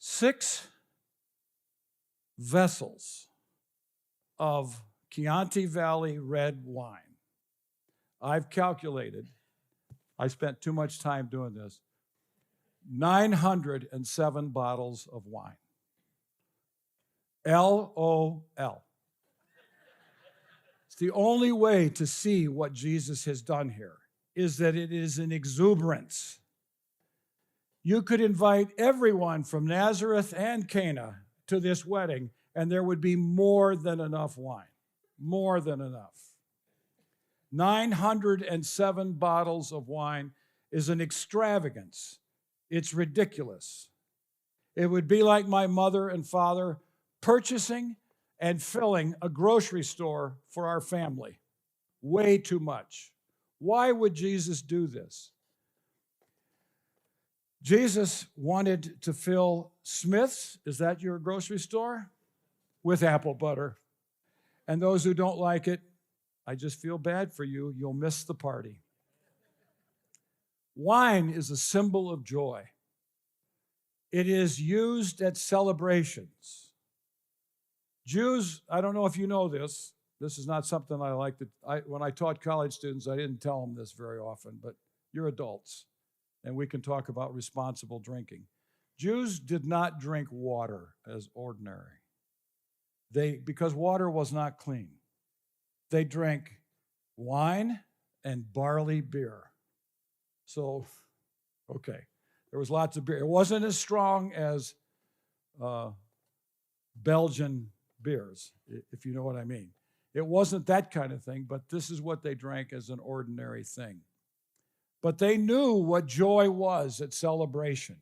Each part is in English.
6 vessels of Chianti Valley red wine. I've calculated, I spent too much time doing this, 907 bottles of wine. LOL. It's the only way to see what Jesus has done here, is that it is an exuberance. You could invite everyone from Nazareth and Cana to this wedding, and there would be more than enough wine. More than enough. 907 bottles of wine is an extravagance. It's ridiculous. It would be like my mother and father purchasing and filling a grocery store for our family. Way too much. Why would Jesus do this? Jesus wanted to fill Smith's, is that your grocery store? With apple butter. And those who don't like it, I just feel bad for you. You'll miss the party. Wine is a symbol of joy. It is used at celebrations. Jews, I don't know if you know this. This is not something I like to, when I taught college students, I didn't tell them this very often, but you're adults, and we can talk about responsible drinking. Jews did not drink water as ordinary. Because water was not clean. They drank wine and barley beer. So, okay, there was lots of beer. It wasn't as strong as Belgian beers, if you know what I mean. It wasn't that kind of thing, but this is what they drank as an ordinary thing. But they knew what joy was at celebration,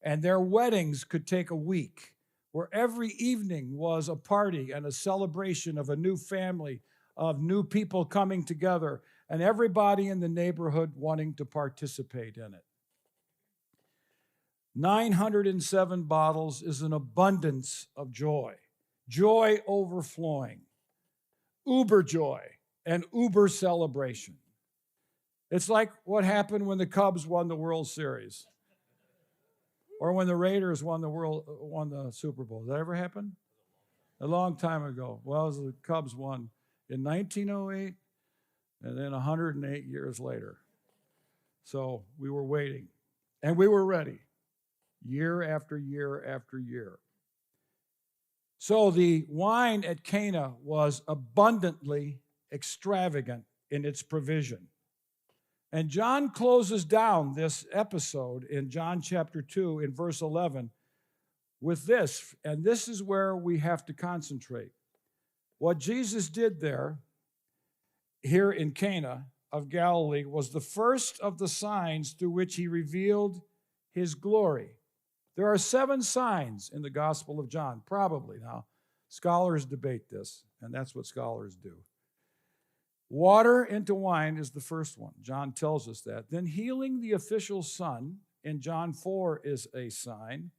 and their weddings could take a week, where every evening was a party and a celebration of a new family, of new people coming together, and everybody in the neighborhood wanting to participate in it. 907 bottles is an abundance of joy, joy overflowing, uber joy, and uber celebration. It's like what happened when the Cubs won the World Series, or when the Raiders won the Super Bowl. Did that ever happen? A long time ago. Well, the Cubs won in 1908, and then 108 years later. So we were waiting, and we were ready, year after year after year. So the wine at Cana was abundantly extravagant in its provision. And John closes down this episode in John chapter 2 in verse 11 with this, and this is where we have to concentrate. What Jesus did there, here in Cana of Galilee, was the first of the signs through which he revealed his glory. There are 7 signs in the Gospel of John, probably. Now, scholars debate this, and that's what scholars do. Water into wine is the first one. John tells us that. Then healing the official son in John 4 is a sign.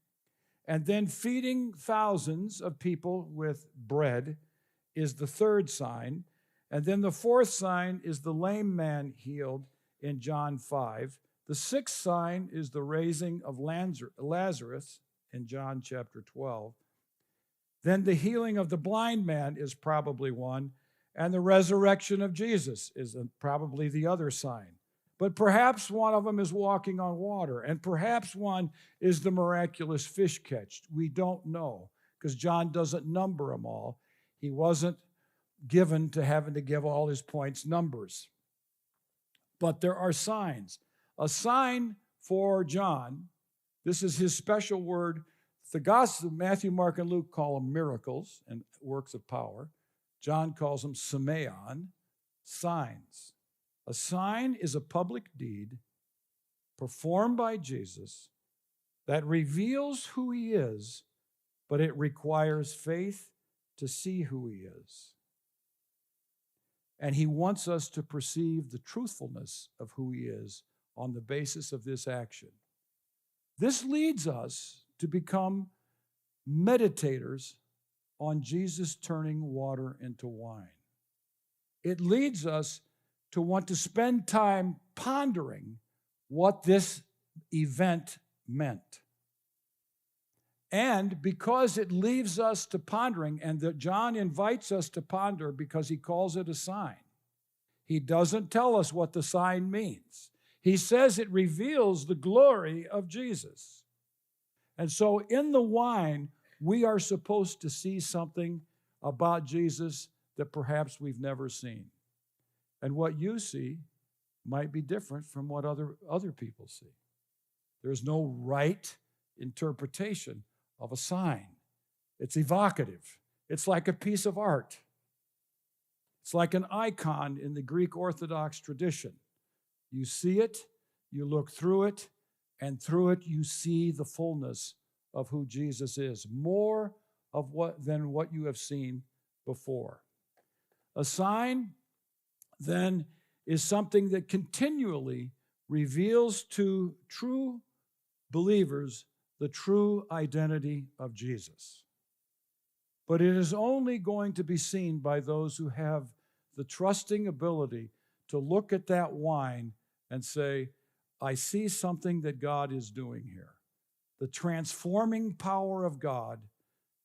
And then feeding thousands of people with bread is the third sign. And then the fourth sign is the lame man healed in John 5. The sixth sign is the raising of Lazarus in John chapter 12. Then the healing of the blind man is probably one. And the resurrection of Jesus is probably the other sign. But perhaps one of them is walking on water, and perhaps one is the miraculous fish catch. We don't know, because John doesn't number them all. He wasn't given to having to give all his points numbers. But there are signs. A sign for John, this is his special word. The Gospel, Matthew, Mark, and Luke call them miracles and works of power. John calls them semeion, signs. A sign is a public deed performed by Jesus that reveals who he is, but it requires faith to see who he is. And he wants us to perceive the truthfulness of who he is on the basis of this action. This leads us to become meditators on Jesus turning water into wine. It leads us to want to spend time pondering what this event meant. And because it leaves us to pondering, and that John invites us to ponder because he calls it a sign. He doesn't tell us what the sign means. He says it reveals the glory of Jesus. And so in the wine, we are supposed to see something about Jesus that perhaps we've never seen. And what you see might be different from what other people see. There's no right interpretation of a sign. It's evocative. It's like a piece of art. It's like an icon in the Greek Orthodox tradition. You see it, you look through it, and through it you see the fullness of who Jesus is, more than what you have seen before. A sign, then, is something that continually reveals to true believers the true identity of Jesus. But it is only going to be seen by those who have the trusting ability to look at that wine and say, I see something that God is doing here. The transforming power of God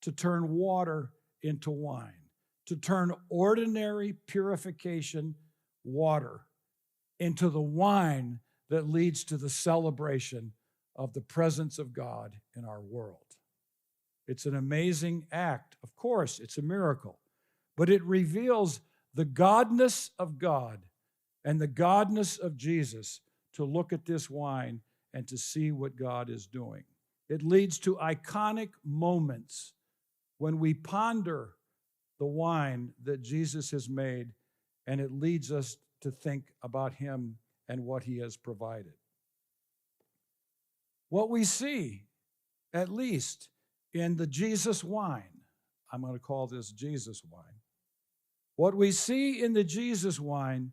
to turn water into wine, to turn ordinary purification water into the wine that leads to the celebration of the presence of God in our world. It's an amazing act. Of course, it's a miracle, but it reveals the godness of God and the godness of Jesus to look at this wine and to see what God is doing. It leads to iconic moments when we ponder the wine that Jesus has made, and it leads us to think about him and what he has provided. What we see, at least in the Jesus wine, I'm going to call this Jesus wine. What we see in the Jesus wine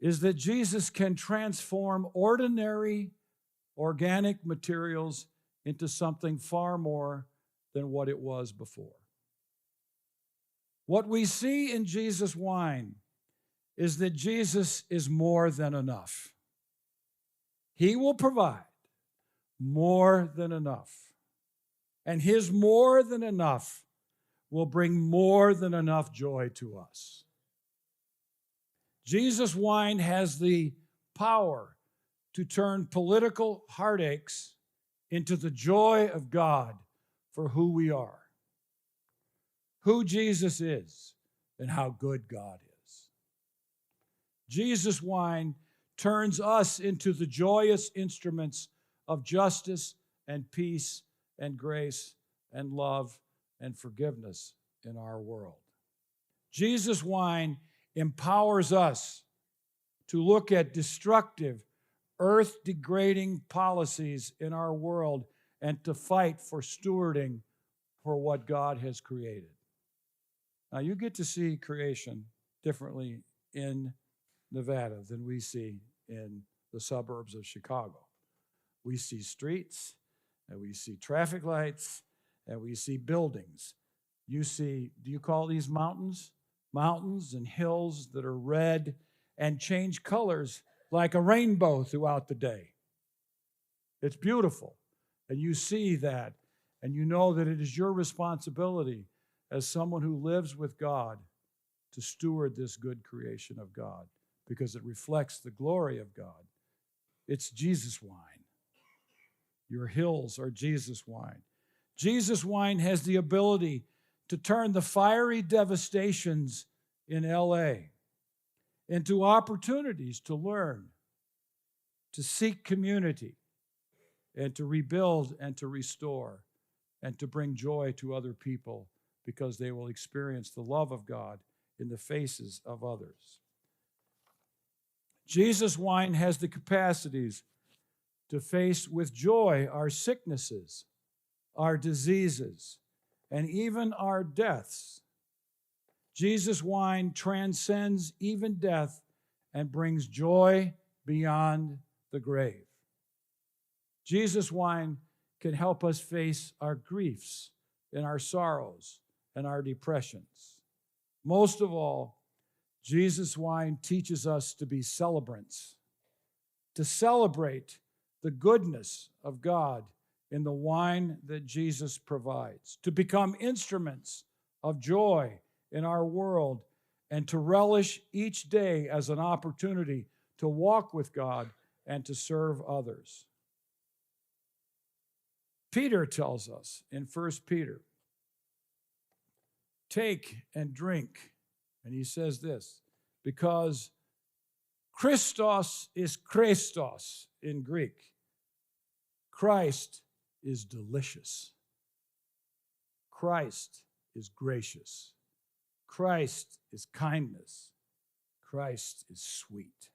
is that Jesus can transform ordinary organic materials into something far more than what it was before. What we see in Jesus wine is that Jesus is more than enough. He will provide more than enough. And his more than enough will bring more than enough joy to us. Jesus wine has the power to turn political heartaches into the joy of God for who we are, who Jesus is, and how good God is. Jesus wine turns us into the joyous instruments of justice and peace and grace and love and forgiveness in our world. Jesus wine empowers us to look at destructive, earth-degrading policies in our world and to fight for stewarding for what God has created. Now, you get to see creation differently in Nevada than we see in the suburbs of Chicago. We see streets, and we see traffic lights, and we see buildings. You see, do you call these mountains? Mountains and hills that are red and change colors like a rainbow throughout the day. It's beautiful, and you see that, and you know that it is your responsibility as someone who lives with God to steward this good creation of God because it reflects the glory of God. It's Jesus wine. Your hills are Jesus wine. Jesus wine has the ability to turn the fiery devastations in LA into opportunities to learn, to seek community, and to rebuild and to restore, and to bring joy to other people because they will experience the love of God in the faces of others. Jesus wine has the capacities to face with joy our sicknesses, our diseases, and even our deaths. Jesus wine transcends even death and brings joy beyond the grave. Jesus wine can help us face our griefs and our sorrows and our depressions. Most of all, Jesus wine teaches us to be celebrants, to celebrate the goodness of God in the wine that Jesus provides, to become instruments of joy in our world, and to relish each day as an opportunity to walk with God and to serve others. Peter tells us in 1 Peter, take and drink. And he says this, because Christos is Christos in Greek. Christ is delicious. Christ is gracious. Christ is kindness. Christ is sweet.